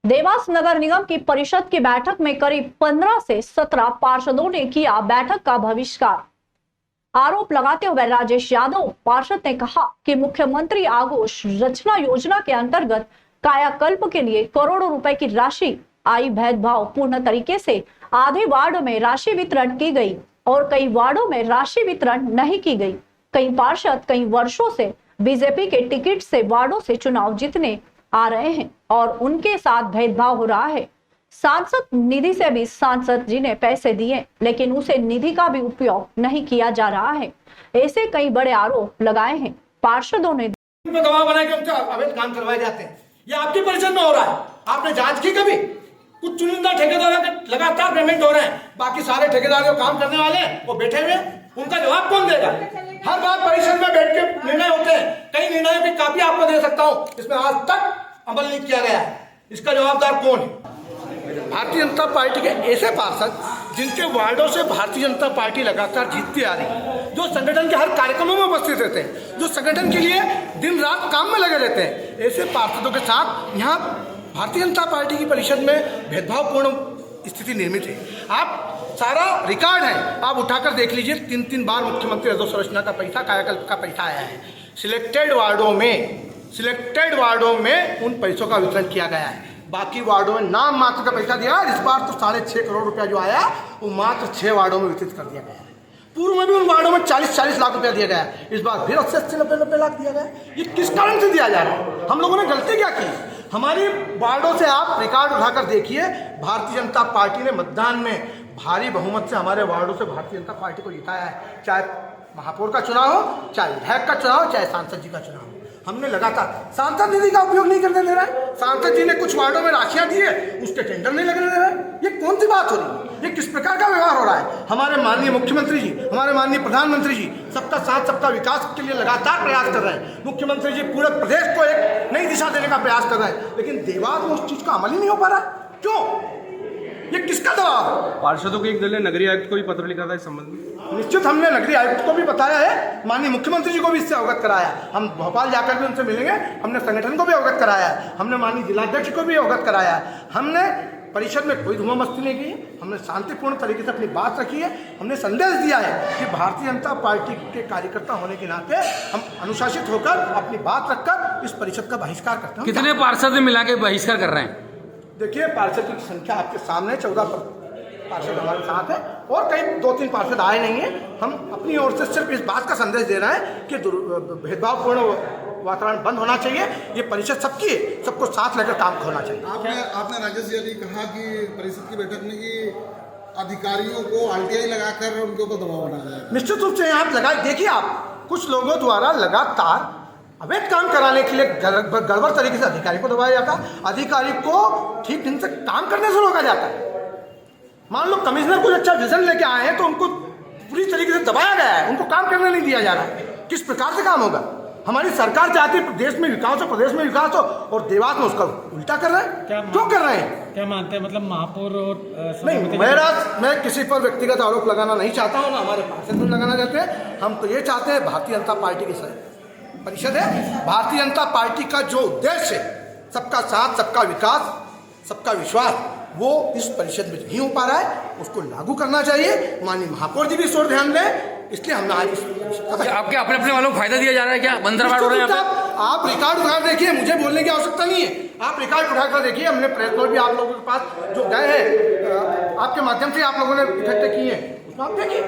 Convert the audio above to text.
देवास नगर निगम की परिषद की बैठक में करीब 15 से 17 पार्षदों ने किया बैठक का बहिष्कार। आरोप लगाते हुए राजेश यादव पार्षद ने कहा कि मुख्यमंत्री आगोश रचना योजना के अंतर्गत कायाकल्प के लिए करोड़ों रुपए की राशि आई। भेदभाव पूर्ण तरीके से आधे वार्ड में राशि वितरण की गई और कई वार्डों में राशि वितरण नहीं की गई। कई पार्षद कई वर्षों से बीजेपी के टिकट से वार्डों से चुनाव जीतने आ रहे हैं और उनके साथ भेदभाव हो रहा है। सांसद निधि से भी सांसद जी ने पैसे दिए, लेकिन उसे निधि का भी उपयोग नहीं किया जा रहा है। ऐसे कई बड़े आरोप लगाए हैं। पार्षदों ने गवाह बना के उनसे अवैध काम करवाए जाते हैं। ये आपकी परिषद में हो रहा है। आपने जांच की कभी? कुछ चुनिंदा ठेकेदारों के लगातार पेमेंट हो रहे हैं, बाकी सारे ठेकेदार जो काम करने वाले हैं वो बैठे हुए, उनका जवाब कौन देगा? हर बार परिषद में बैठ के निर्णय होते हैं। कई निर्णयों की कापी आपको दे सकता हूं, इसमें आज तक अमल नहीं किया गया है। इसका जवाबदार कौन है? भारतीय जनता पार्टी के ऐसे पार्षद जिनके वार्डों से भारतीय जनता पार्टी लगातार जीतती आ रही है, जो संगठन के हर कार्यक्रमों में उपस्थित रहते हैं, जो संगठन के लिए दिन रात काम में लगे रहते हैं, ऐसे पार्षदों के साथ यहाँ भारतीय जनता पार्टी की परिषद में भेदभावपूर्ण स्थिति निर्मित है। आप सारा रिकॉर्ड है, आप उठाकर देख लीजिए। 3 बार मुख्यमंत्री राजस्व संरचना का पैसा, कायाकल्प का पैसा आया है। सिलेक्टेड वार्डों में उन पैसों का वितरण किया गया है। बाकी वार्डों में नाम मात्र का पैसा दिया। इस बार तो 6.5 करोड़ रुपया जो आया वो मात्र 6 वार्डों में वितरित कर दिया गया है। पूर्व में भी उन वार्डों में 40-40 लाख रुपया दिया गया है। इस बार फिर 80-90 लाख दिया गया है। ये किस कारण से दिया जा रहा है? हम लोगों ने गलती क्या की? हमारी वार्डों से आप रिकॉर्ड उठाकर देखिए, भारतीय जनता पार्टी ने मतदान में भारी बहुमत से हमारे वार्डों से भारतीय जनता पार्टी को जिताया है। चाहे महापौर का चुनाव हो, चाहे विधायक का चुनाव हो, चाहे सांसद जी का चुनाव हो। हमने लगातार सांसद निधि का उपयोग नहीं करने दे रहा है। सांसद जी ने कुछ वार्डों में राशियां दी है, उसके टेंडर नहीं लगने दे रहा है। ये कौन सी बात हो रही है? ये किस प्रकार का व्यवहार हो रहा है? हमारे माननीय मुख्यमंत्री जी, हमारे माननीय प्रधानमंत्री जी सबका साथ सबका विकास के लिए लगातार प्रयास कर रहे हैं। मुख्यमंत्री जी पूरे प्रदेश को एक नई दिशा देने का प्रयास कर रहे हैं, लेकिन देवास में उस चीज का अमल ही नहीं हो पा रहा है। क्यों? ये किसका दबाव है? पार्षदों के एक दल ने नगरीय आयुक्त को भी पत्र लिखा था इस संबंध में। निश्चित हमने नगरीय आयुक्त को भी बताया है, माननीय मुख्यमंत्री जी को भी इससे अवगत कराया। हम भोपाल जाकर भी उनसे मिलेंगे। हमने संगठन को भी अवगत कराया है, हमने माननीय जिलाध्यक्ष को भी अवगत कराया है। हमने परिषद में कोई धुआं मस्ती नहीं की, हमने शांतिपूर्ण तरीके से अपनी बात रखी है। हमने संदेश दिया है कि भारतीय जनता पार्टी के कार्यकर्ता होने के नाते हम अनुशासित होकर अपनी बात रखकर इस परिषद का बहिष्कार करते हैं। कितने पार्षद मिला के बहिष्कार कर रहे हैं? देखिए, पार्षद की संख्या आपके सामने 14 पार्षद हमारे साथ है और कई 2-3 पार्षद आए नहीं है। हम अपनी ओर से सिर्फ इस बात का संदेश दे रहे हैं कि भेदभावपूर्ण वातावरण बंद होना चाहिए। ये परिषद सबकी है, सबको साथ लेकर काम होना चाहिए। आपने राजेश जी अभी कहा कि परिषद की बैठक में कि अधिकारियों को RTI लगाकर उनके ऊपर दबाव बनाया जाए। निश्चित रूप से आप लगाए, देखिए आप कुछ लोगों द्वारा लगातार अवैध काम कराने के लिए गड़बड़ तरीके से अधिकारी को दबाया जाता है। अधिकारी को ठीक ढंग से काम करने से रोका जाता है। मान लो कमिश्नर कुछ अच्छा विजन लेके आए हैं तो उनको पूरी तरीके से दबाया गया है, उनको काम करने नहीं दिया जा रहा है। किस प्रकार से काम होगा? हमारी सरकार चाहती है प्रदेश में विकास हो, प्रदेश में विकास हो, और देवास में उसका उल्टा कर रहे हैं। क्यों कर रहे हैं? क्या मानते हैं? मतलब महापौर और नहीं, मैं किसी पर व्यक्तिगत आरोप लगाना नहीं चाहता हूँ, ना हमारे पार्षद पर लगाना चाहते हैं। हम तो ये चाहते हैं भारतीय जनता पार्टी की परिषद है। भारतीय जनता पार्टी का जो उद्देश्य है, सबका साथ, सबका विकास, सबका विश्वास, वो इस परिषद में नहीं हो पा रहा है। उसको लागू करना चाहिए। माननीय महापौर जी भी इस ओर ध्यान दें, इसलिए हमने आज आपके अपने वालों को फायदा दिया जा रहा है क्या? 15 बार हो रहे हैं। आप रिकॉर्ड उठा देखिए, मुझे बोलने की आवश्यकता नहीं है। आप रिकॉर्ड उठाकर देखिए। हमने प्रेस नोट भी आप लोगों के पास जो गए हैं, आपके माध्यम से आप लोगों ने इकट्ठे किए हैं, उसमें आप देखिए।